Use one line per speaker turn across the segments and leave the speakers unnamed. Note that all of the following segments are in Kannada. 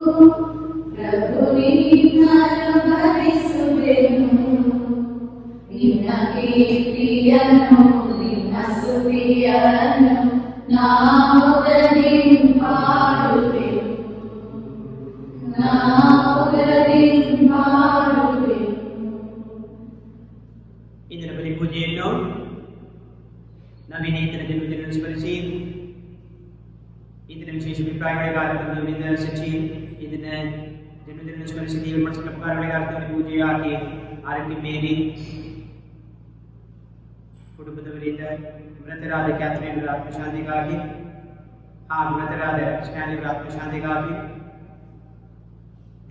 ಪ್ರಭು ನಿನ್ನನ್ನು ಭರಿಸುವೆನು, ನಿನ್ನ ಕೀರ್ತಿಯನ್ನು ನಿನ್ನ ಸ್ತುತಿಯನ್ನು ನಾವುದನಿ ಪಾಡುವೆನು, ನಾವುದನಿ ಪಾಡುವೆನು.
ಇಂದಿನ ಬಲಿ ಪೂಜೆಯನ್ನು ನವೀನೇತನ ಜನ್ಮದಿನ ಸ್ಮರಿಸಿ ಇದನ್ನ ವಿಶೇಷ ಅಭಿಪ್ರಾಯಗಳಿಗಾಗಿ ಸಚ್ಚಿ ಇದನ್ನ ಜನ್ಮದಿನ ಸ್ಮರಿಸಿ ದೇವರು ಮಾಡಿಸಿದ ಉಪಕಾರಗಳಿಗಾಗಿ ಪೂಜೆ ಹಾಕಿ ಆರತಿ ಮೇರಿ ಕುಟುಂಬದವರಿಂದ ಮೃತರಾದ ಕ್ಯಾಥರಿನ್ ಆತ್ಮಶಾಂತಿಗಾಗಿ ಹಾಗೂ ಮೃತರಾದ ಸ್ಟ್ಯಾನಿಯವರ ಆತ್ಮಶಾಂತಿಗಾಗಿ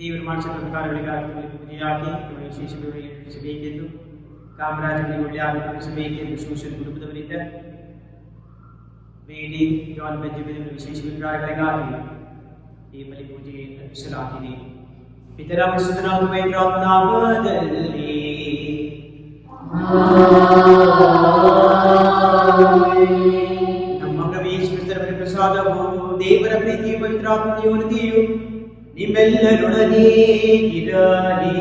ದೇವರು ಮಾಡಿಸಿದ ಉಪಕಾರಗಳಿಗಾಗಿ ಪೂಜೆ ಹಾಕಿ ವಿಶೇಷ ನಡೆಸಬೇಕೆಂದು ಕಾಮರಾಜನಲ್ಲಿ ಒಳ್ಳೆಯ ಆರೋಗ್ಯಬೇಕೆಂದು ಸೋಷಲ್ ಕುಟುಂಬದವರಿಂದ ಮೇರಿ ಜಾನ್ ಬೆಂಜಮಿನ್ ವಿಶೇಷ ಅಭಿಪ್ರಾಯಗಳಿಗಾಗಿ ಈ ಬಲಿ ಪೂಜೆ ಅರ್ಪಿಸಲಾಗಿದೆ. ಪಿತರ ಸುತನ ನಾಮದಲ್ಲಿ ನಮ್ಮ ಪ್ರವೇಶಿಸಿದ ಪ್ರಸಾದವು ದೇವರ ಪ್ರೀತಿ ಪವಿತ್ರಾತ್ಮನೆಯೊಂದಿಗೆಯೂ ನಿಮ್ಮೆಲ್ಲರೊಡನೆ ಇರಲಿ.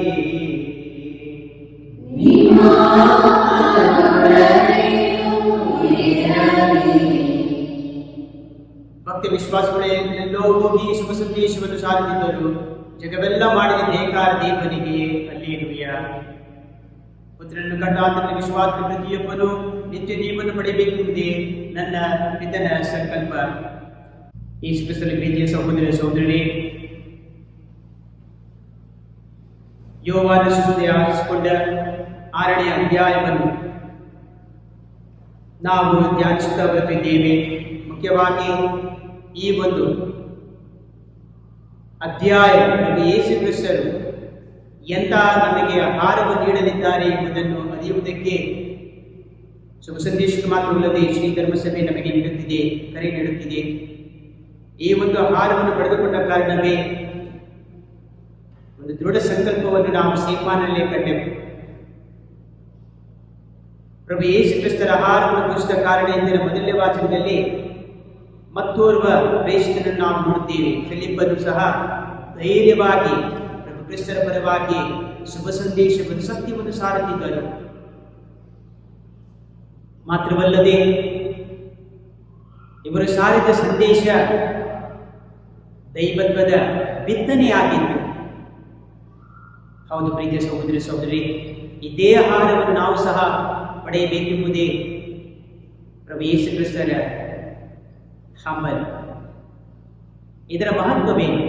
ಭಕ್ತಿ ವಿಶ್ವಾಸಗಳೆಲ್ಲೋ ಹೋಗಿ ಶುಭ ಸಂದೇಶವನ್ನು ಸಾರುತ್ತಿದ್ದರು. ಜಗವೆಲ್ಲ ಮಾಡಿದ ನೇಕಾರ ದೇವನಿಗೆ ಹಲ್ಲೆಲೂಯ. ಪುತ್ರನನ್ನು ಕಂಡ ಆತನ ವಿಶ್ವಾಸದ ಪ್ರತಿಯೊಬ್ಬನು ನಿತ್ಯ ಜೀವನ ಪಡೆಯಬೇಕೆಂದೇ ನನ್ನ ಪಿತನ ಸಂಕಲ್ಪ. ಯೇಸು ಕ್ರಿಸ್ತನ ಪ್ರೀತಿಯ ಸಹೋದರ ಸಹೋದರರೇ, ಯೋವಾನ ಸುಸುದೆ ಆರಿಸಿಕೊಂಡ 6ನೇ ಅಧ್ಯಾಯವನ್ನು ನಾವು ಧ್ಯಾನಿಸುತ್ತಾ ಬರುತ್ತಿದ್ದೇವೆ. ಮುಖ್ಯವಾಗಿ ಈ ಒಂದು ಅಧ್ಯಾಯ ಯೇಸು ಕ್ರಿಸ್ತರು ಎಂಥ ನಮಗೆ ಆಹಾರವನ್ನು ನೀಡಲಿದ್ದಾರೆ ಎಂಬುದನ್ನು ಅರಿಯುವುದಕ್ಕೆ ಶುಭ ಸಂದೇಶಕ್ಕೆ ಮಾತ್ರವಲ್ಲದೆ ಶ್ರೀ ಧರ್ಮಸಭೆ ನಮಗೆ ನೀಡುತ್ತಿದೆ, ಕರೆ ನೀಡುತ್ತಿದೆ. ಈ ಒಂದು ಆಹಾರವನ್ನು ಪಡೆದುಕೊಂಡ ಕಾರಣವೇ ಒಂದು ದೃಢ ಸಂಕಲ್ಪವನ್ನು ನಾವು ಸ್ಟೇಫಾನಲ್ಲೇ ಕಂಡೆವು. ಪ್ರಭು ಯೇಸು ಕ್ರಿಸ್ತರ ಆಹಾರವನ್ನು ಪೂಜಿಸಿದ ಕಾರಣ ಎಂದರೆ ಮೊದಲನೇ ವಾಚನದಲ್ಲಿ ಮತ್ತೋರ್ವ ಪ್ರೇಷಿತನನ್ನು ನಾವು ನೋಡುತ್ತೇವೆ. ಫಿಲಿಪ್ಪನು ಸಹ ಧೈರ್ಯವಾಗಿ ಪ್ರಭು ಕ್ರಿಸ್ತರ ಪರವಾಗಿ ಶುಭ ಸಂದೇಶವನ್ನು ಸತ್ಯವನ್ನು ಸಾರುತ್ತಿದ್ದರು. ಮಾತ್ರವಲ್ಲದೆ ಇವರು ಸಾರಿದ ಸಂದೇಶ ದೈವತ್ವದ ಬಿತ್ತನೆಯಾಗಿತ್ತು. ಹೌದು ಪ್ರೀತಿಯ ಸಹೋದರ ಸಹೋದರಿ, ಇದೇ ಆಹಾರವನ್ನು ನಾವು ಸಹ ಪಡೆಯಬೇಕೆಂಬುದೇ ಪ್ರಭು ಯೇಸು ಕ್ರಿಸ್ತರ ಹಂಬಲ್. ಇದರ ಮಹತ್ವವೇನು?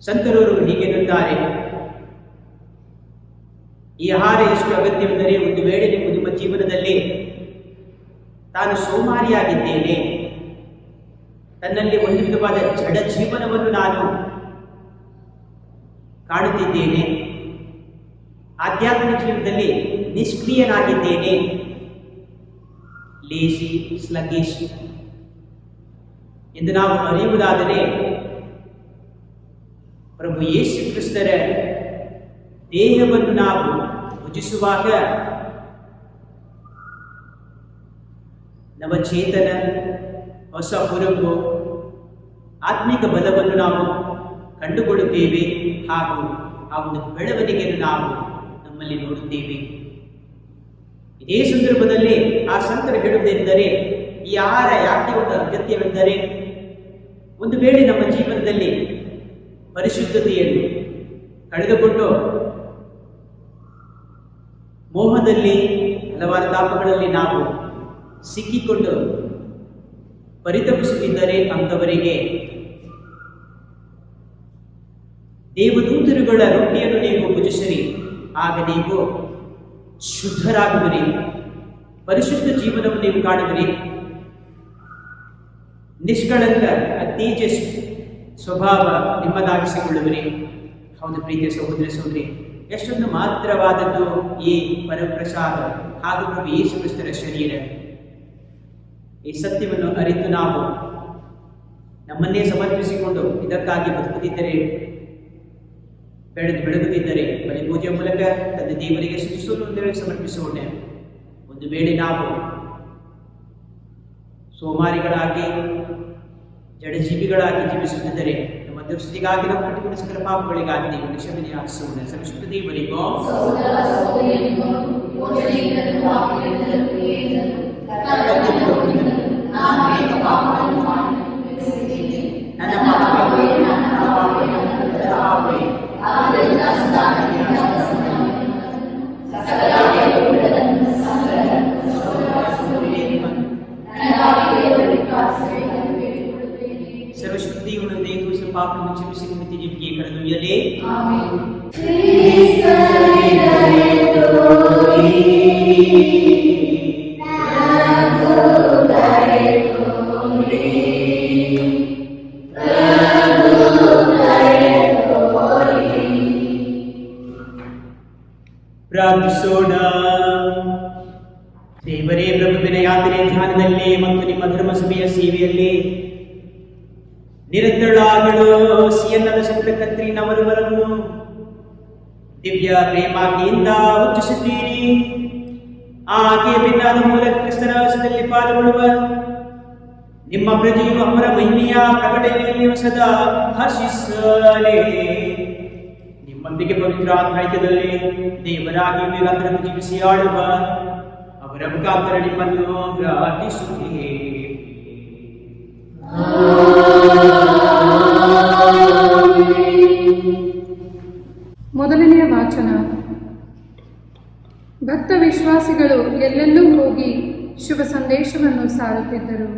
ಸಂತರವರು ಹೀಗೆನ್ನುತ್ತಾರೆ, ಈ ಆಹಾರ ಎಷ್ಟು ಅಗತ್ಯವೆಂದರೆ, ಒಂದು ವೇಳೆ ನಿಮ್ಮ ಜೀವನದಲ್ಲಿ ತಾನು ಸೋಮಾರಿಯಾಗಿದ್ದೇನೆ, ತನ್ನಲ್ಲಿ ಒಂದು ವಿಧವಾದ ಜಡ ಜೀವನವನ್ನು ನಾನು ಕಾಣುತ್ತಿದ್ದೇನೆ, ಆಧ್ಯಾತ್ಮಿಕ ಜೀವನದಲ್ಲಿ ನಿಷ್ಕ್ರಿಯನಾಗಿದ್ದೇನೆ, ಲೇಸಿ ಸ್ಲಗೇಶ್ ಎಂದು ನಾವು ಅರಿಯುವುದಾದರೆ, ಪ್ರಭು ಯೇಸು ಕ್ರಿಸ್ತರ ದೇಹವನ್ನು ನಾವು ಭುಜಿಸುವಾಗ ನವಚೇತನ, ಹೊಸ ಹುರುಪು, ಆತ್ಮಿಕ ಬಲವನ್ನು ನಾವು ಕಂಡುಕೊಳ್ಳುತ್ತೇವೆ ಹಾಗೂ ಆ ಒಂದು ಬೆಳವಣಿಗೆಯನ್ನು ನಾವು ನಮ್ಮಲ್ಲಿ ನೋಡುತ್ತೇವೆ. ಇದೇ ಸಂದರ್ಭದಲ್ಲಿ ಆ ಸಂತರು ಹೇಳುವುದೆಂದರೆ, ಈ ಆಹಾರ ಯಾಕೆ ಒಂದು ಅಗತ್ಯವೆಂದರೆ, ಒಂದು ವೇಳೆ ನಮ್ಮ ಜೀವನದಲ್ಲಿ ಪರಿಶುದ್ಧತೆಯನ್ನು ಕಳೆದುಕೊಂಡು ಮೋಹದಲ್ಲಿ ಹಲವಾರು ತಾಪಗಳಲ್ಲಿ ನಾವು ಸಿಕ್ಕಿಕೊಂಡು ಪರಿತಪಿಸುತ್ತಿದ್ದರೆ ಅಂಥವರಿಗೆ ದೇವದೂತರುಗಳ ರೊಟ್ಟಿಯನ್ನು ನೀವು ಭುಜಿಸಿರಿ, ಆಗ ನೀವು ಶುದ್ಧರಾಗುವಿರಿ, ಪರಿಶುದ್ಧ ಜೀವನವನ್ನು ನೀವು ಕಾಣುವಿರಿ, ನಿಷ್ಕಳಂಕ ತೇಜಸ್ ಸ್ವಭಾವ ನಿಮ್ಮದಾಗಿಸಿಕೊಳ್ಳುವಿರಿ. ಹೌದು ಪ್ರೀತಿಯ ಸಹೋದರ ಸಹೋದರಿ, ಎಷ್ಟೊಂದು ಮಾತ್ರವಾದದ್ದು ಈ ಪರಪ್ರಸಾದ ಹಾಗೂ ಪ್ರಭು ಯೇಸು ಕ್ರಿಸ್ತರ ಶರೀರ. ಈ ಸತ್ಯವನ್ನು ಅರಿತು ನಾವು ನಮ್ಮನ್ನೇ ಸಮರ್ಪಿಸಿಕೊಂಡು ಇದಕ್ಕಾಗಿ ಬದುಕುತ್ತಿದ್ದರೆ, ಬೆಳಗುತ್ತಿದ್ದರೆ ಬಲಿ ಪೂಜೆಯ ಮೂಲಕ ತಂದೆ ದೇವರಿಗೆ ಸ್ತುತಿಸುವುದನ್ನು ಸಮರ್ಪಿಸೋಣ. ಒಂದು ವೇಳೆ ನಾವು ಸೋಮಾರಿಗಳಾಗಿ ಜಡಜೀವಿಗಳಾಗಿ ಜೀವಿಸುತ್ತಿದ್ದರೆ ನಮ್ಮ ದುರ್ಸ್ಥಿತಿಗಾಗಿ ನಾವು ಕಟ್ಟಿಕೊಂಡ ಸಕಲ ಪಾಪಗಳಿಗಾಗಿ ದೇವರಿಗೆ ಕ್ಷಮೆ ಯಾಚಿಸೋಣ. ಸರ್ವಶಕ್ತ ದೇವರಿಗೂ
ಸಹೋದರ ಸಹೋದರಿಯರಿಗೂ ಯೋಚನೆಯಿಂದಲೂ ವಾಕ್ಯದಿಂದಲೂ ಕ್ರಿಯೆಯಿಂದಲೂ ಕರ್ತವ್ಯದಿಂದಲೂ ನಾನು ಅನೇಕ ಪಾಪಗಳನ್ನು ಮಾಡಿದ್ದೇನೆ. ನನ್ನ ಪಾಪವೇ ಆದ್ದರಿಂದ ಸದಾ ಸಕಲ ದೇವರುಗಳನ್ನು ಸಹೋದರರನ್ನು ಸಹೋದರ ಸಹೋದರಿಯರಿಗೂ ನನಗಾಗಿ ದೇವರಿಗೆ ಪ್ರಾರ್ಥಿಸಬೇಕೆಂದು ಬೇಡಿಕೊಳ್ಳುತ್ತೇನೆ.
ಸರ್ವಶಕ್ತ ದೇವರ ದಯೆಯಿಂದ ಪಾಪವನ್ನು ಕ್ಷಮಿಸಿ ನಿತ್ಯ ಜೀವಕ್ಕೆ ಕರೆದೊಯ್ಯಲಿ.
ಆಮೆನ್.
ಪ್ರಾರ್ಥಿಸೋಣ. ದೇವರೇ, ಪ್ರಭುವಿನ ಯಾತ್ರೆ ಧ್ಯಾನದಲ್ಲಿ ಮತ್ತು ನಿಮ್ಮ ಧರ್ಮಸಭೆಯ ಸೇವೆಯಲ್ಲಿ ನಿರಂತರಳಾಗಿರೋ ಸಿಯನ್ನದ ಸಂತ ಕತ್ರೀನ್ ಅವರವರನ್ನು ದಿವ್ಯ ಪ್ರೇಮಾಜ್ಞೆಯಿಂದ ಉಚ್ಚಿಸಿದ್ದೀರಿ. ಆಕೆಯ ಭಿನ್ನಾದ ಮೂಲಕ ಕ್ರಿಸ್ತನ ರಹಸ್ಯದಲ್ಲಿ ಪಾಲ್ಗೊಳ್ಳುವ ನಿಮ್ಮ ಪ್ರಜೆಯು ಅವರ ಮಹಿಮೆಯ ಪ್ರಕಟಣೆಯಲ್ಲಿ ಸದಾ ಹರ್ಷಿಸಲೇ. ನಿಮ್ಮೊಂದಿಗೆ ಪವಿತ್ರ ಆತ್ಮೈಕ್ಯದಲ್ಲಿ ದೇವರಾಗಿ ವೇದಾಂತರನ್ನು ಜೀವಿಸಿ ಆಳುವ ಅವರ ಮುಖಾಂತರ ನಿಮ್ಮನ್ನು ಪ್ರಾರ್ಥಿಸುತ್ತೇವೆ.
ಮೊದಲನೆಯ ವಾಚನ. ಭಕ್ತ ವಿಶ್ವಾಸಿಗಳು ಎಲ್ಲೆಲ್ಲೂ ಹೋಗಿ ಶುಭ ಸಂದೇಶವನ್ನು ಸಾರುತ್ತಿದ್ದರು.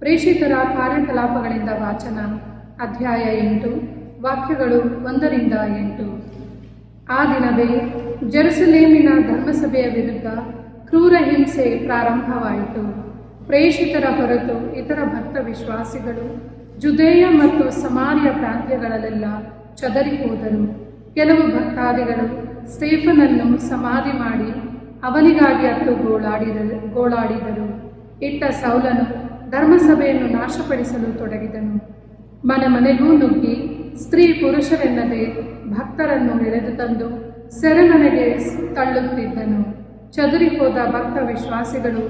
ಪ್ರೇಷಿತರ ಕಾರ್ಯಕಲಾಪಗಳಿಂದ ವಾಚನ. ಅಧ್ಯಾಯ 8 ವಾಕ್ಯಗಳು 1-8. ಆ ದಿನವೇ ಜೆರುಸಲೇಮಿನ ಧರ್ಮಸಭೆಯ ವಿರುದ್ಧ ಕ್ರೂರ ಹಿಂಸೆ ಪ್ರಾರಂಭವಾಯಿತು. ಪ್ರೇಷಿತರ ಹೊರತು ಇತರ ಭಕ್ತ ವಿಶ್ವಾಸಿಗಳು ಜುದೇಯ ಮತ್ತು ಸಮಾರ್ಯ ಪ್ರಾಂತ್ಯಗಳಲ್ಲೆಲ್ಲ ಚದರಿ ಹೋದರು. ಕೆಲವು ಭಕ್ತಾದಿಗಳು ಸ್ಟೇಫನನ್ನು ಸಮಾಧಿ ಮಾಡಿ ಅವನಿಗಾಗಿ ಅತ್ತು ಗೋಳಾಡಿದರು. ಇತ್ತ ಸೌಲನು ಧರ್ಮಸಭೆಯನ್ನು ನಾಶಪಡಿಸಲು ತೊಡಗಿದನು. ಮನೆಗೂ ನುಗ್ಗಿ ಸ್ತ್ರೀ ಪುರುಷರೆನ್ನದೆ ಭಕ್ತರನ್ನು ಎಳೆದು ತಂದು ಸೆರೆಮನೆಗೆ ತಳ್ಳುತ್ತಿದ್ದನು. ಚದುರಿ ಹೋದ ಭಕ್ತ ವಿಶ್ವಾಸಿಗಳು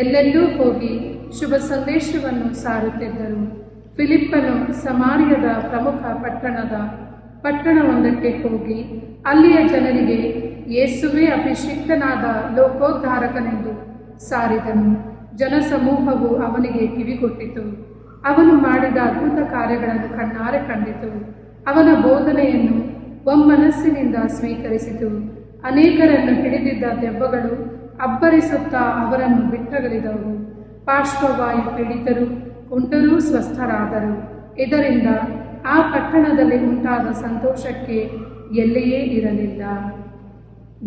ಎಲ್ಲೆಲ್ಲೂ ಹೋಗಿ ಶುಭ ಸಂದೇಶವನ್ನು ಸಾರುತ್ತಿದ್ದರು. ಫಿಲಿಪ್ಪನು ಸಮಾರ್ಯದ ಪ್ರಮುಖ ಪಟ್ಟಣವೊಂದಕ್ಕೆ ಹೋಗಿ ಅಲ್ಲಿಯ ಜನರಿಗೆ ಯೇಸುವೇ ಅಭಿಷಿಕ್ತನಾದ ಲೋಕೋದ್ಧಾರಕನೆಂದು ಸಾರಿದನು. ಜನಸಮೂಹವು ಅವನಿಗೆ ಕಿವಿಗೊಟ್ಟಿತು. ಅವನು ಮಾಡಿದ ಅದ್ಭುತ ಕಾರ್ಯಗಳನ್ನು ಕಣ್ಣಾರೆ ಕಂಡಿತು. ಅವನ ಬೋಧನೆಯನ್ನು ಒಮ್ಮನಸ್ಸಿನಿಂದ ಸ್ವೀಕರಿಸಿತು. ಅನೇಕರನ್ನು ಹಿಡಿದಿದ್ದ ದೆವ್ವಗಳು ಅಬ್ಬರಿಸುತ್ತಾ ಅವರನ್ನು ಬಿಟ್ಟಗಲಿದವು. ಪಾರ್ಶ್ವವಾಯು ಪೀಡಿತರು ಕುಂಟರೂ ಸ್ವಸ್ಥರಾದರು. ಇದರಿಂದ ಆ ಪಟ್ಟಣದಲ್ಲಿ ಉಂಟಾದ ಸಂತೋಷಕ್ಕೆ ಎಲ್ಲೆಯೇ ಇರಲಿಲ್ಲ.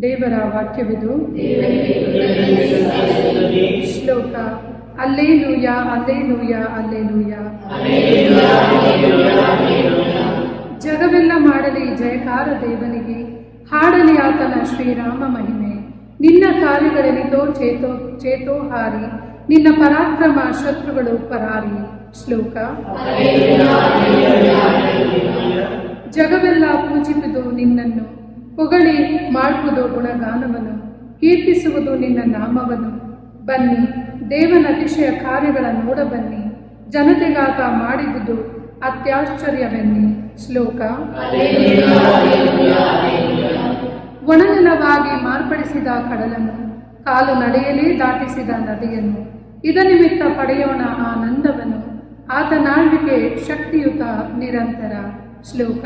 ದೇವರ ವಾಕ್ಯವಿದು. ಶ್ಲೋಕ. Alleluia, alleluia, alleluia. ಜಗವೆಲ್ಲ ಮಾಡಲಿ ಜಯಕಾರ ದೇವನಿಗೆ, ಹಾಡಲಿ ಆತನ ಶ್ರೀರಾಮ ಮಹಿಮೆ. ನಿನ್ನ ಕಾರ್ಯಗಳೆನಿತೋ ಚೇತೋಹಾರಿ, ನಿನ್ನ ಪರಾಕ್ರಮ ಶತ್ರುಗಳು ಪರಾರಿ. ಶ್ಲೋಕ. ಜಗವೆಲ್ಲ ಪೂಜಿಸುವುದು ನಿನ್ನನ್ನು, ಹೊಗಳಿ ಮಾಡುವುದು ಗುಣಗಾನವನ್ನು, ಕೀರ್ತಿಸುವುದು ನಿನ್ನ ನಾಮವನ್ನು. ಬನ್ನಿ, ದೇವನ ಅತಿಶಯ ಕಾರ್ಯಗಳ ನೋಡಬನ್ನಿ, ಜನತೆಗಾತ ಮಾಡಿದುದು ಅತ್ಯಾಶ್ಚರ್ಯವೆನ್ನಿ. ಶ್ಲೋಕ. ಒಣನೆಲವಾಗಿ ಮಾರ್ಪಡಿಸಿದ ಕಡಲನ್ನು, ಕಾಲು ನಡೆಯಲೇ ದಾಟಿಸಿದ ನದಿಯನ್ನು, ಇದ ನಿಮಿತ್ತ ಪಡೆಯೋಣ ಆನಂದವನ್ನು. ಆತನಾಳ್ವಿಕೆ ಶಕ್ತಿಯುತ ನಿರಂತರ. ಶ್ಲೋಕ.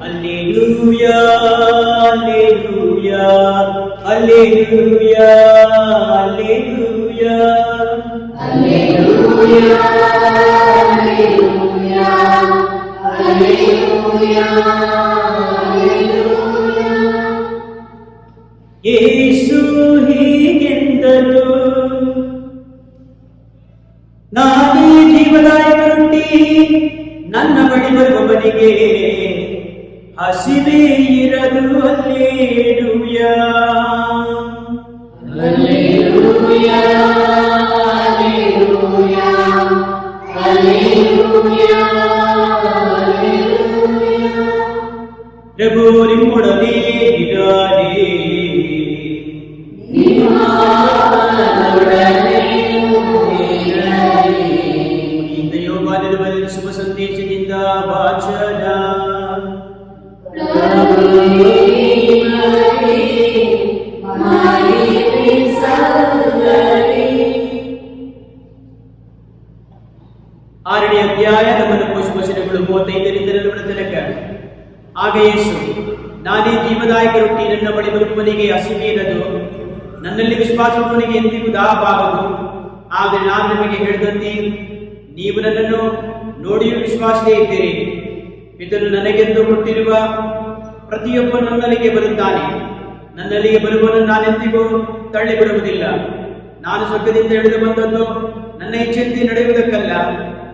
Alleluia, Alleluia, Alleluia, Alleluia.
Alleluia, Alleluia, Alleluia, Alleluia.
ಯೇಸು ಹೀಗೆಂದರು, ನಾನೇ ಜೀವದಾಯಕ ರೊಟ್ಟಿ, ನನ್ನ ಬಳಿ ಬರುವವನಿಗೆ ಹಸಿವೆ ಇರದು. Alleluia,
Alleluia, Alleluia, Alleluia, Alleluia.
ಪ್ರಭು ನಿಮ್ಮೊಡನೆ ಇರಲಿ.
ನಿಮ್ಮೊಡನೆಯೂ ಇರಲಿ.
ಮೊದಲು ಬರೆದ ಶುಭ ಸಂದೇಶದಿಂದ ವಾಚನ. ಆರನೇ ಅಧ್ಯಾಯ ನಮ್ಮನ್ನು ವಚನಗಳು 35ರಿಂದ 40 ತನಕ. ಆಗ ಯೇಸು, ನಾನೇ ಜೀವದಾಯಕ ರೊಟ್ಟಿ, ನನ್ನ ಬಳಿ ಬರುವವನಿಗೆ ಹಸಿವೇನದು, ನನ್ನಲ್ಲಿ ವಿಶ್ವಾಸವನಿಗೆ ಎಂದಿಗೂ ದಾಹವಾಗದು. ಆದರೆ ನಾನು ನಿಮಗೆ ಹೇಳಿದಂತೆ ನೀವು ನನ್ನನ್ನು ನೋಡಿಯೂ ವಿಶ್ವಾಸದೇ ಇದ್ದೀರಿ. ಇದನ್ನು ನನಗೆಂದು ಕೊಟ್ಟಿರುವ ಪ್ರತಿಯೊಬ್ಬನು ನನ್ನಲ್ಲಿಗೆ ಬರುತ್ತಾನೆ, ನನ್ನಲ್ಲಿಗೆ ಬರುವವನು ನಾನೆಂದಿಗೂ ತಳ್ಳಿ ಬಿಡುವುದಿಲ್ಲ. ನಾನು ಸ್ವರ್ಗದಿಂದ ಇಳಿದು ಬಂದದ್ದು ನನ್ನ ಇಚ್ಛೆಯಂತೆ ನಡೆಯುವುದಕ್ಕಲ್ಲ,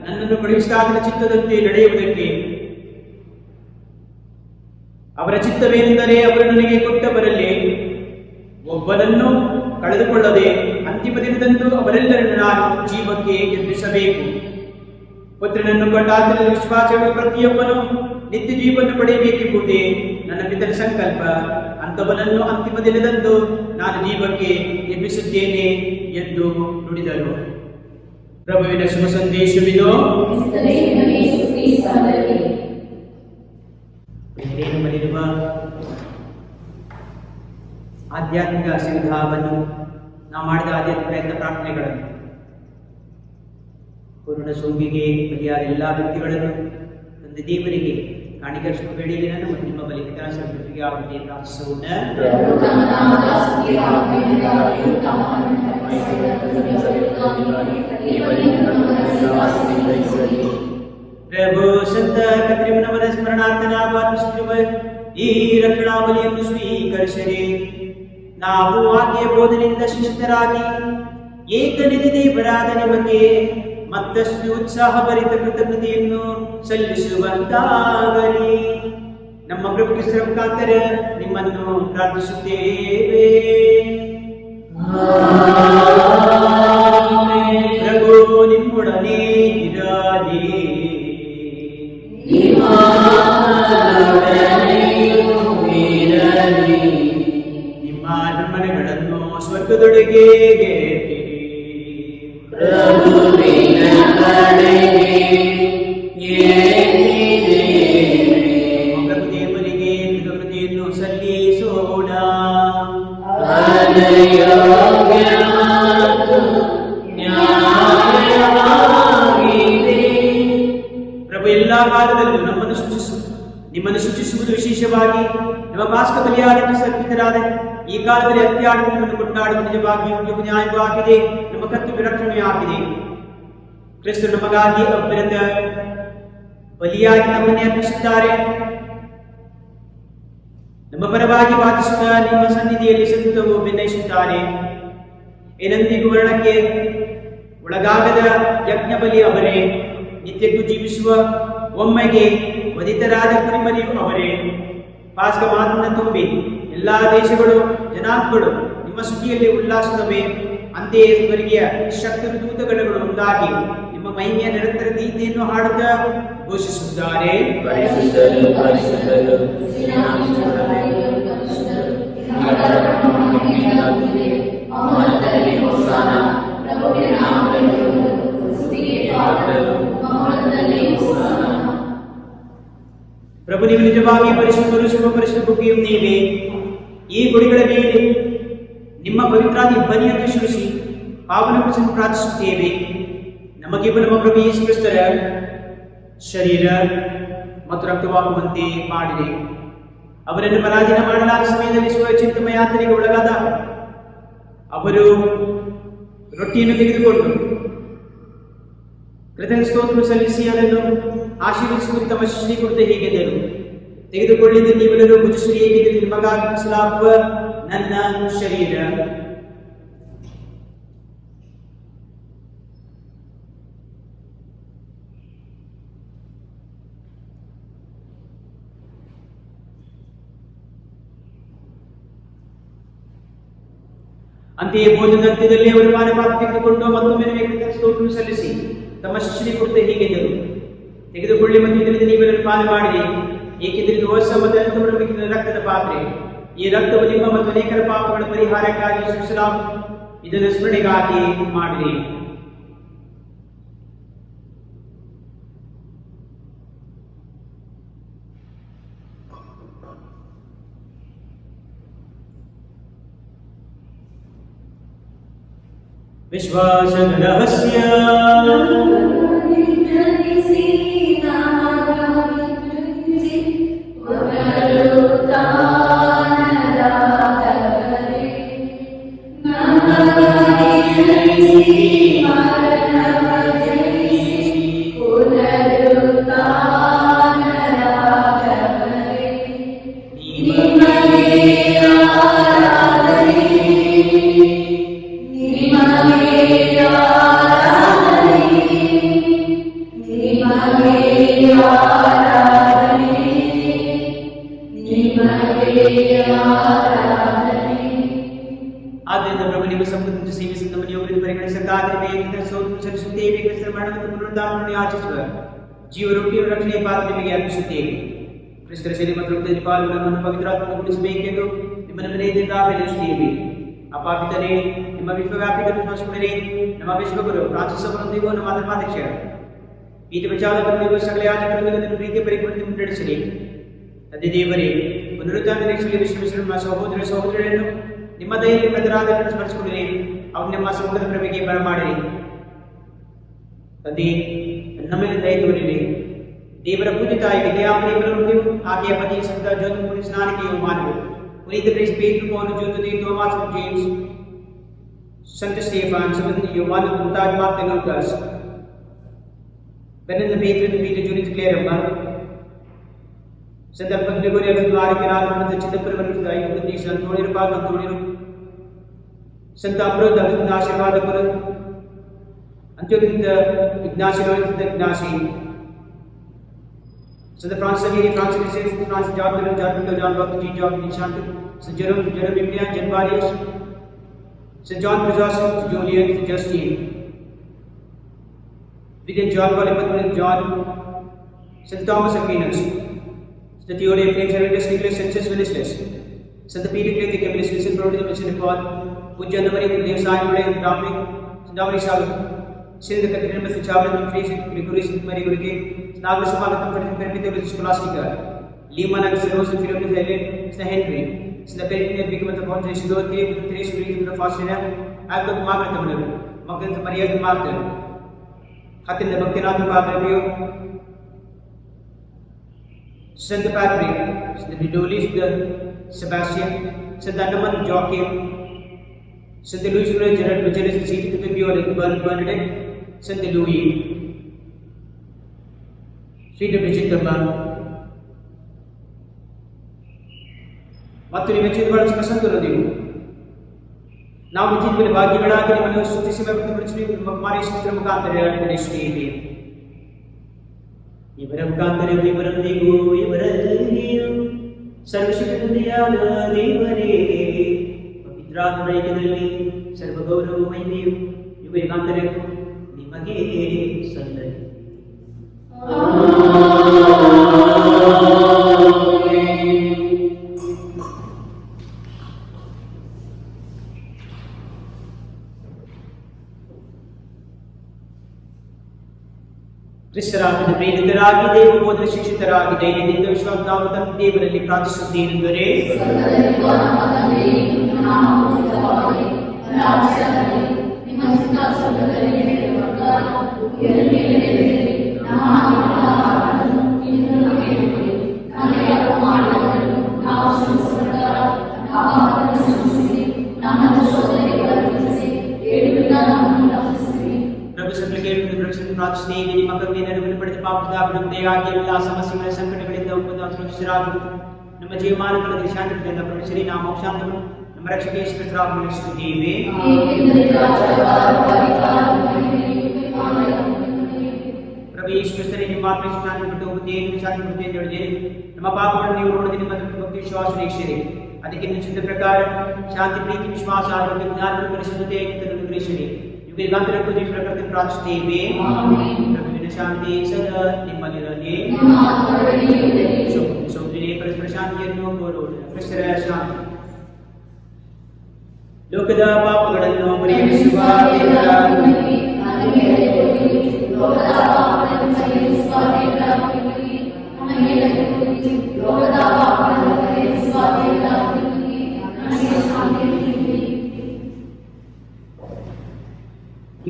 ನನ್ನನ್ನು ಕಳುಹಿಸಿದಾತನ ಚಿತ್ತದಂತೆ ನಡೆಯುವುದಕ್ಕೆ. ಅವರ ಚಿತ್ತವೇನೆಂದರೆ ಅವರು ನನಗೆ ಕೊಟ್ಟವರಲ್ಲಿ ಒಬ್ಬನನ್ನು ಕಳೆದುಕೊಳ್ಳದೆ ಅಂತಿಮ ದಿನದಂದು ಅವರೆಲ್ಲರನ್ನು ನಾನು ಜೀವಕ್ಕೆ ಎಬ್ಬಿಸಬೇಕು. ಪುತ್ರನನ್ನು ಕಂಡಾತನಲ್ಲಿ ವಿಶ್ವಾಸಗಳು ಪ್ರತಿಯೊಬ್ಬನು ನಿತ್ಯ ಜೀವವನ್ನು ಪಡೆಯಬೇಕೆಂಬುದೇ ನನ್ನ ಪಿತನ ಸಂಕಲ್ಪ. ಅಂಥವನನ್ನು ಅಂತಿಮ ದಿನದಂದು ನಾನು ಜೀವಕ್ಕೆ ಎಬ್ಬಿಸುತ್ತೇನೆ ಎಂದು ನುಡಿದರು. ಪ್ರಭುವಿನ ಶುಭ ಸಂದೇಶವಿದು. ನಮ್ಮಲ್ಲಿರುವ ಆಧ್ಯಾತ್ಮಿಕ ಸಿದ್ಧಾವನ್ನು ನಾವು ಮಾಡಿದ ಆಧ್ಯಾತ್ಮಿಕ ಪ್ರಯತ್ನ ಪ್ರಾರ್ಥನೆಗಳನ್ನು ಪೂರ್ಣ ಸೋಂಗಿಗೆ ಬಲಿಯಾದ ಎಲ್ಲ ವ್ಯಕ್ತಿಗಳನ್ನು ತಂದೆ ದೇವರಿಗೆ ಕಾಣಿಕರಿಸಬೇಡಿ. ನನ್ನ ಮತ್ತು ನಿಮ್ಮ ಬಲಿ ವಿಧಾನಸಭೆಗೆ ಆವೃತ್ತಿ ಪ್ರಾರ್ಥಿಸೋಣ. ಪ್ರಭು ಸಂತ ಕತ್ರಿಮನವರ ಸ್ಮರಣಾರ್ಥನ ವಾರ್ಪಿಸುತ್ತಿರುವ ಈ ರಕ್ಷಣಾಬಲಿಯನ್ನು ಸ್ವೀಕರಿಸಿರಿ. ನಾವು ಆಕೆಯ ಬೋಧನೆಯಿಂದ ಶಿಕ್ಷಿತರಾಗಿ ಏಕನಿಧಿ ದೇವರಾದ ನಿಮಗೆ ಮತ್ತಷ್ಟು ಉತ್ಸಾಹಭರಿತ ಕೃತಜ್ಞತೆಯನ್ನು ಸಲ್ಲಿಸುವಂತಾಗಲಿ. ನಮ್ಮ ಪ್ರಭು ಕ್ರಿಸ್ತರ ಮುಖಾಂತರ ನಿಮ್ಮನ್ನು ಪ್ರಾರ್ಥಿಸುತ್ತೇವೆ. ಪ್ರಭು ನಿಮ್ಮೊಡನೆ ಇರಲಿ. ನಿಮ್ಮ ಮನೆಗಳನ್ನು ಸ್ವರ್ಗದೊಳಗೆ ದೇವರಿಗೆ ಕೃತಜ್ಞತೆಯನ್ನು ಸಲ್ಲಿಸೋಣ. ಪ್ರಭು ಎಲ್ಲಾ ಕಾಲದಲ್ಲೂ ನಿಮ್ಮನ್ನು ಸೂಚಿಸುವುದು ವಿಶೇಷವಾಗಿ ನಮ್ಮ ಪಾಸ್ಕ ಬಲಿಯಾಡಕ್ಕೆ ಸರ್ಪಿತರಾದ ಈ ಕಾಲದಲ್ಲಿ ಅತ್ಯಾಡಿ ನಿಮ್ಮನ್ನು ಕೊಂಡಾಡುವುದು ನಿಜವಾಗಿಯೂ ನ್ಯಾಯವಾಗಿದೆ, ನಮ್ಮ ಕರ್ತವ್ಯ ರಕ್ಷಣೆಯಾಗಿದೆ. ಕ್ರಿಸ್ತರು ನಮಗಾಗಿ ಅವಿರತ ಬಲಿಯಾಗಿ ನಮ್ಮನ್ನೇ ಅರ್ಪಿಸುತ್ತಾರೆ. ನಮ್ಮ ಪರವಾಗಿ ವಾದಿಸುತ್ತಾ ನಿಮ್ಮ ಸನ್ನಿಧಿಯಲ್ಲಿ ಸತತವೂ ಭಿನ್ನಯಿಸುತ್ತಾರೆ. ಏನೆಂದಿಗೂ ವರ್ಣಕ್ಕೆ ಒಳಗಾಗದ ಯಜ್ಞ ಬಲಿ ಅವರೇ, ನಿತ್ಯಕ್ಕೂ ಜೀವಿಸುವ ಒಮ್ಮೆಗೆ ವಧಿತರಾದ ಕುರಿಮರಿಯು ಅವರೇ. ಪಾಸ್ಕ ಮಾತನ್ನ ತುಂಬಿ ಎಲ್ಲಾ ದೇಶಗಳು ಜನಾಂಗಗಳು ನಿಮ್ಮ ಸುದ್ದಿಯಲ್ಲಿ ಉಲ್ಲಾಸವೇ. ಅಂತೆಯೇ ಸ್ವರ್ಗೀಯ ಶಕ್ತಿ ದೂತಗಣಗಳು ಒಂದಾಗಿ ನಿಮ್ಮ ಮಹಿಮೆಯ ನಿರಂತರ ಗೀತೆಯನ್ನು ಹಾಡುತ್ತಾ ಘೋಷಿಸುತ್ತಾರೆ. ಪ್ರಭು ನೀವು ನಿಜವಾಗಿ ಪರಿಶುದ್ಧರು, ಶುಭ ಪರಿಶುದ್ಧ ಬುಗ್ಗಿಯು ನೀವೇ. ಈ ಗುಡಿಗಳ ಮೇಲೆ ನಿಮ್ಮ ಪವಿತ್ರಾದಿ ಬಲಿಯನ್ನು ಸುರಿಸಿ ಪಾವನಗೊಳಿಸಲು ಪ್ರಾರ್ಥಿಸುತ್ತೇವೆ. ನಮಗಿಬ್ಬ ನಮ್ಮ ಪ್ರಭು ಯೇಸು ಕ್ರಿಸ್ತರ ಶರೀರ ಮತ್ತು ರಕ್ತವಾಗುವಂತೆ ಮಾಡಿದೆ. ಅವರನ್ನು ಪರಾಧೀನ ಮಾಡಲಾದ ಸಮಯದಲ್ಲಿ ಸ್ವಚಿಂತಮ ಯಾತ್ರೆಗೆ ಒಳಗಾದ ಅವರು ರೊಟ್ಟಿಯನ್ನು ತೆಗೆದುಕೊಂಡು ಕೃತಜ್ಞ ಸ್ತೋತ್ರ ಸಲ್ಲಿಸಿ ಅದನ್ನು ಆಶೀರ್ವದಿಸುವುದು ತಮ್ಮ ಶಿಷ್ಯರಿಗೆ ಕುರಿತು ಹೀಗೆಂದರು, ತೆಗೆದುಕೊಳ್ಳಿದ್ದು ನೀವೆಲ್ಲರೂ ಭುಜಿಸಿ, ಏಕೆಂದರೆ ನಿಮಗಾಗಿ ಮೀಸಲಾಗುವ ನನ್ನ ಶರೀರ. ಅಂತೆಯೇ ಭೋಜನದ ಅಂತ್ಯದಲ್ಲಿ ಅವರು ಪಾನಪಾತ್ರ ತೆಗೆದುಕೊಂಡು ಮತ್ತೊಮ್ಮೆ ಕೃತಜ್ಞ ಸ್ತೋತ್ರ ಸಲ್ಲಿಸಿ ತಮ್ಮ ಶಿಷ್ಯರಿಗೆ ಕುರಿತು ಹೀಗೆಂದರು, ತೆಗೆದುಕೊಳ್ಳಿ ಮತ್ತು ಇದರಿಂದ ನೀವೆಲ್ಲರೂ ಪಾನ ಮಾಡಿರಿ, ಏಕೆಂದರೆ ಇದು ಹೊಸ ಮತ್ತು ಅನಂತ ರಕ್ತದ ಪಾತ್ರೆ. ಈ ರಕ್ತವು ನಿಮ್ಮ ಮತ್ತು ಅನೇಕರ ಪಾಪಗಳ ಪರಿಹಾರಕ್ಕಾಗಿ ಸುರಿಸಲಾಗುವುದು. ಇದನ್ನು ಸ್ಮರಣೆಗಾಗಿ ಮಾಡಿರಿ. ವಿಶ್ವಾಸದ ರಹಸ್ಯ ಆದ್ದರಿಂದ ಪ್ರಭು ನಿಮ್ಮ ಸಂಬಂಧಿತ ಸೇವಿಸಿದ ನಮ್ಮನ್ನು ಯೋಗರಿಂದ ಪರಿಗಣಿಸಕ್ಕಾಗಿರಬೇಕು ಸಲ್ಲಿಸುತ್ತೇವೆ. ಕ್ರಿಸ್ತರ ಮರಣ ಮತ್ತು ಪುನರುತ್ಥಾನವನ್ನು ಆಚರಿಸುವ ಜೀವ ರೊಟ್ಟಿಯ ರಕ್ಷಣೆಯ ಪಾತ್ರ ನಿಮಗೆ ಅರ್ಪಿಸುತ್ತೇವೆ. ಕ್ರಿಸ್ತರ ಶರೀರ ಮತ್ತು ರಕ್ತದಲ್ಲಿ ಪಾಲ್ಗೊಳ್ಳ ನಮ್ಮನ್ನು ಪವಿತ್ರಾತ್ಮಗೊಳಿಸಬೇಕೆಂದು ನಿಮ್ಮನ್ನು ವಿನಯದಿಂದ ಬೆಳೆಸುತ್ತೇವೆ. ಅಪಾಪಿತನೇ ನಿಮ್ಮ ವಿಶ್ವವ್ಯಾಪಿಗಳನ್ನು ಸ್ಮರಿಸಿಕೊಂಡರೆ ನಮ್ಮ ವಿಶ್ವಗುರು ಫ್ರಾನ್ಸಿಸ್ ಅವರೊಂದಿಗೂ ನಮ್ಮ ಧರ್ಮಾಧ್ಯಕ್ಷ ಈತ ಪ್ರಚಾರಕರೊಂದಿಗೂ ಸಕಲ ಯಾಜಕರೊಂದಿಗೂ ನಿಮ್ಮ ಪ್ರೀತಿಯ ಪರಿಪೂರ್ಣತೆ ಮುನ್ನಡೆಸಿರಿ. ತಂದೆ ದೇವರೇ, ಪುನರುತ್ಥಾನ ನಿರೀಕ್ಷೆಯಲ್ಲಿ ವಿಶ್ರಮಿಸಿರುವ ನಮ್ಮ ಸಹೋದರ ಸಹೋದರಿಯನ್ನು ನಿಮ್ಮ ದಯೆಯಲ್ಲಿ ಪ್ರತಿರಾಧನೆಯನ್ನು ಸ್ಮರಿಸಿಕೊಂಡಿರಿ. ಅವರು ನಿಮ್ಮ ಸಮೂಹದ ಪ್ರಭೆಗೆ ಬರಮಾಡಿರಿ. ತಂದೆ, ನಮ್ಮ ಮೇಲೆ ದಯ ತೋರಿರಿ. ದೇವರ ಪೂಜೆ ತಾಯಿ ವಿದ್ಯಾಪರಿಗಳನ್ನು ಆಕೆಯ ಪತಿ ಸಂತ ಜ್ಯೋತಿ ಸ್ನಾನಿಕೆಯು ಮಾನವು ಪುನೀತ ಪ್ರೇಸ್ ಪೇಟ್ರು ಪೌಲು ಜ್ಯೋತಿ ಥೋಮಸ್ ಜೇಮ್ಸ್ ಸಂತ ಸ್ಟೇಫಾನ್ ಸಂಬಂಧಿ ಯೋವಾನ್ ಮುತಾಜ್ Martin Lucas Fernando Pedro de Peter Júnior de Clerma Santa Alfonso de Goria de Duarte que nada não tinha permanente daí do dia Antônio Paulo Antônio Santa Ambrosio da Ignacio Vada por Antônio de Ignacio de Ignacio Santa Francis Xavier Francis Vicente Francis John Baptist John Nishant Santa Jerome Biblia Janvarius Santa John Chrysostom Julian Justine William John Polypatman John St. Thomas Aquinas St. Theodore Felix Aurelius Nicholas Census Willisless St. Peter Clay the Chemist Vincent Brody Vincent de Paul Pujya Namari Dev Sai Murray Dominic St. Dominic Saul St. Catherine Mr. Chavlan Free St. Gregory St. Mary Gurke St. Agnes Malakam Frederick Perpetual Scholastica Lehman and St. Rose Philip Helen St. Henry St. Perpetual Bigman the Ponte St. Dorothy Trace Free the Fascina Alto Margaret Tamil Margaret Maria Martin Hatin the Bhaktivinoda Padre Saint Patrick, Saint Vidolis the Sebastian, Saint Andaman Joachim, Saint Louis Gerard Majalis the City to the Pure Bernadette, Saint Louis, Saint Bridget the Ban. What to imagine about Santo ನಾವು ನಿಜವಾದ ಭಾಗ್ಯಗಳಾಗಿ ನಿಮ್ಮನ್ನು ಸ್ತುತಿಸಿ ಮಾರಿಸುತ್ತಿರುವ ಮುಖಾಂತರ ನಡೆಸುತ್ತೇವೆ. ಇವರ ಮುಖಾಂತರ ಇವರೊಂದಿಗೂ ಇವರಲ್ಲಿಯೂ ಸರ್ವಶಕ್ತಿಯಾದ ದೇವರೇ ಪವಿತ್ರಾತ್ಮೈಕ್ಯದಲ್ಲಿ ಸರ್ವ ಗೌರವ ಮಹಿಮೆಯು ಯುಗಾಂತರಕ್ಕೂ ನಿಮಗೆ ಸಲ್ಲಲಿ. ಕ್ರಿಸ್ತರಾಗಿ ಪ್ರೇರಿತರಾಗಿ ದೇವಬೋಧನ ಶಿಕ್ಷಿತರಾಗಿ ಧೈರ್ಯದಿಂದ ವಿಶ್ವಾಸ ದೇವರಲ್ಲಿ ಪ್ರಾರ್ಥಿಸುತ್ತೇನೆಂದರೆ ಪ್ರಾರ್ಥಿಸುತ್ತೇವೆ. ನಿಮ್ಮ ಕರುಣೆ ನೆರವನ್ನು ಪಡೆದ ಪಾಪದ ಅಭಿವೃದ್ಧಿಯಾಗಿ ಎಲ್ಲ ಸಮಸ್ಯೆಗಳ ಸಂಕಟಗಳಿಂದ ಸುರಕ್ಷಿತರಾಗಿ ನಮ್ಮ ಜೀವಮಾನಗಳಲ್ಲಿ ಶಾಂತಿಯಿಂದ ಪ್ರವೇಶಿಸಿ ನಾವು ಮೋಕ್ಷಾಂತವನ್ನು ನಮ್ಮ ರಕ್ಷಕ ಯೇಸುಕ್ರಿಸ್ತರಾಗಿ ನಡೆಸುತ್ತೇವೆ. ಪ್ರಭು ಯೇಸುಕ್ರಿಸ್ತರೇ, ನಿಮ್ಮ ಆತ್ಮ ಶಾಂತಿ ಬಿಟ್ಟು ಹೋಗುತ್ತೇನೆ ಶಾಂತಿ ಬಿಡುತ್ತೆ ಎಂದು ಹೇಳಿದೆ. ನಮ್ಮ ಪಾಪಗಳನ್ನು ನೀವು ನೋಡದೆ ನಿಮ್ಮ ಭಕ್ತಿ ವಿಶ್ವಾಸ ನಿರೀಕ್ಷಿಸಿರಿ. ಅದಕ್ಕೆ ನಿಶ್ಚಿತ ಪ್ರಕಾರ ಶಾಂತಿ ಪ್ರೀತಿ ವಿಶ್ವಾಸ ಆರೋಗ್ಯ ಜ್ಞಾನವನ್ನು ಪರಿಶುದ್ಧತೆ ಗ್ರಹಿಸಿರಿ. ಯುಗಾಂತರಕ್ಕೂ ಜೀವ ಪ್ರಕೃತಿ ಪ್ರಾರ್ಥಿಸುತ್ತೇವೆ. ಪ್ರಭುವಿನ ಶಾಂತಿ ಸದಾ ನಿಮ್ಮಲ್ಲಿರಲಿ. ಸಹೋದರಿ ಪರಸ್ಪರ ಶಾಂತಿಯನ್ನು ಕೋರೋಣ. ಕ್ರಿಸ್ತರ ಶಾಂತಿ. ಲೋಕದ ಪಾಪಗಳನ್ನು ಪರಿಹರಿಸುವ ದೇವರ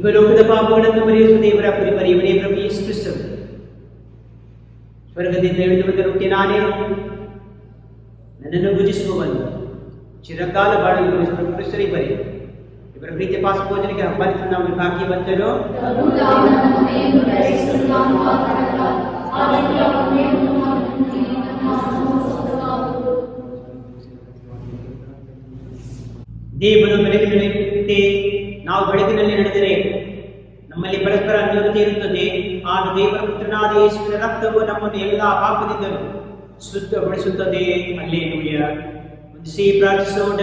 ಈಗ ಲೋಕದ ಪಾಪಗಳನ್ನು ಮರೆಯುವ ದೇವರ ಕುರಿಮರಿ ಇವನೇ ಪ್ರಭು ಯೇಸು ಕ್ರಿಸ್ತನು. ಸ್ವರ್ಗದಿಂದ ಇಳಿದು ಬಂದ ರೊಟ್ಟಿ ನಾನೇ, ನನ್ನನ್ನು ಭುಜಿಸುವವನು ಚಿರಕಾಲ ಬಾಳಲು ಪ್ರಭು ಕ್ರಿಸ್ತನಿಗೆ ಬರೆ. ಇವರ ಪ್ರೀತಿಯ ಪಾಸ ಭೋಜನಕ್ಕೆ ಹಬ್ಬಾಲಿಸಿ ನಾವು ಭಾಗ್ಯವಂತರು.
ಪ್ರಭು ತಾವು ನಮ್ಮ ಮನೆಯನ್ನು ಬೆಳೆಸಲು ನಾನು ಮಾತನಾಡಲ್ಲ. ಆದರೆ ಅವರ ಮೇಲನ್ನು ಮಾತನಾಡಿ ನನ್ನ ಸಂತೋಷವಾಗುವುದು.
ದೇವರು ಬೆಳಕಿನಲ್ಲಿಟ್ಟೆ ನಾವು ಬೆಳಕಿನಲ್ಲಿ ನಡೆದರೆ ನಮ್ಮಲ್ಲಿ ಪರಸ್ಪರ ಅನ್ಯೋನ್ಯತೆ ಇರುತ್ತದೆ. ಆಗ ದೇವರ ಪುತ್ರನಾದ ಯೇಸುವಿನ ರಕ್ತವು ನಮ್ಮನ್ನು ಎಲ್ಲ ಪಾಪದಿಂದಲೂ ಶುದ್ಧಗೊಳಿಸುತ್ತದೆ. ಹಲ್ಲೆಲೂಯ. ವಂದಿಸಿ ಪ್ರಾರ್ಥಿಸೋಣ.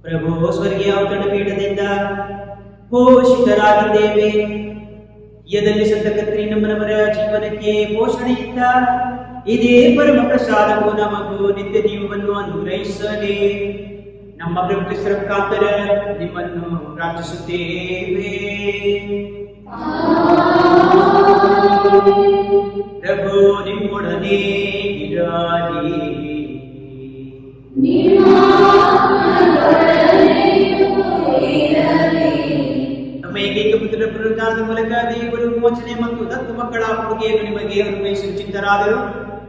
ಪ್ರಭು, ಸ್ವರ್ಗೀಯ ಔತಣ ಪೀಠದಿಂದ ಪೋಷಿತರಾಗಿದ್ದೇವೆ. ಯದಲ್ಲಿ ಸಂತ ಕತ್ರಿ ನಮ್ಮನವರ ಜೀವನಕ್ಕೆ ಪೋಷಣೆಯಿಂದ ಇದೇ ಪರಮ ಪ್ರಸಾದವು ನಮಗೂ ನಿತ್ಯ ಜೀವವನ್ನು ಅನುಗ್ರಹಿಸಲಿ. ನಮ್ಮ ಪ್ರಭು ಕ್ರಿಸ್ತರ ಮುಖಾಂತರ ನಿಮ್ಮನ್ನು ಪ್ರಾರ್ಥಿಸುತ್ತೇವೆ. ಪ್ರಭು ನಿಮ್ಮೊಡನೆ ಇರಲಿ. ನಮ್ಮ ಏಕೈಕ ಪುತ್ರ ಪುನರುದ್ಧಾರದ ಮೂಲಕ ದೇವರು ಮೋಚನೆ ಮತ್ತು ದತ್ತು ಮಕ್ಕಳ ಕೊಡುಗೆಯನ್ನು ನಿಮಗೆ ಅನುಗ್ರಹಿಸಲು ಚಿತ್ತರಾದರು.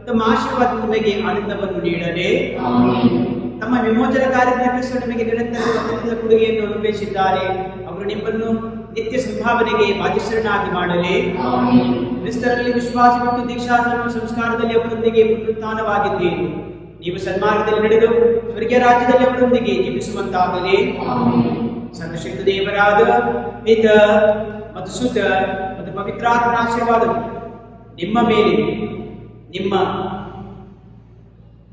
ತಮ್ಮ ಆಶೀರ್ವಾದ ನಿಮಗೆ ಆನಂದವನ್ನು ನೀಡಲಿ. ತಮ್ಮ ವಿಮೋಚನ ಕಾರ್ಯಕ್ಕೆ ಕ್ರಿಸ್ತ ನಿಮಗೆ ನಿರಂತರ ಕೊಡುಗೆಯನ್ನು ಅನುಗ್ರಹಿಸಿದ್ದಾರೆ. ಅವರು ನಿಮ್ಮನ್ನು ನಿತ್ಯ ಸಂಭಾವನೆಗೆ ಬಾಧ್ಯಸ್ಥರನ್ನಾಗಿ ಮಾಡಲಿ. ಕ್ರಿಸ್ತರಲ್ಲಿ ವಿಶ್ವಾಸ ಮತ್ತು ದೀಕ್ಷಾಧರ್ಮ ಸಂಸ್ಕಾರದಲ್ಲಿ ಅವರೊಂದಿಗೆ ಪುನರುತ್ಥಾನವಾಗಿದ್ದೀರಿ. ನೀವು ಸನ್ಮಾರ್ಗದಲ್ಲಿ ನಡೆದು ಸ್ವರ್ಗೀಯ ರಾಜ್ಯದಲ್ಲಿ ಅವರೊಂದಿಗೆ ಜೀವಿಸುವಂತಾಗಲಿ. ಸರ್ವಶಕ್ತ ದೇವರಾದ ಪಿತ ಮತ್ತು ಸುತ ಮತ್ತು ಪವಿತ್ರಾತ್ಮನ ಆಶೀರ್ವಾದವು ನಿಮ್ಮ ಮೇಲೆ, ನಿಮ್ಮ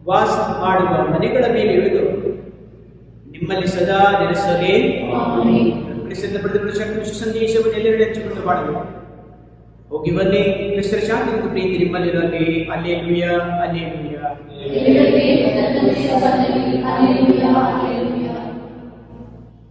ವಾಸ ಮಾಡುವ ಮನೆಗಳ ಮೇಲೆ ಇಳಿದು ನಿಮ್ಮಲ್ಲಿ ಸದಾ ನೆಲೆಸಲಿ. ಕ್ರಿಸ್ತನ ಪಡೆದ ಶಕ್ತಿ ಸಂದೇಶವನ್ನು ಎಲ್ಲೆಡೆ ಹಂಚಿಕೊಂಡು ಮಾಡಲು ಹೋಗಿ ಬನ್ನಿ. ಕ್ರಿಸ್ತರ ಶಾಂತಿ ಮತ್ತು ಪ್ರೀತಿ ನಿಮ್ಮಲ್ಲಿರಲಿ. Hallelujah, hallelujah.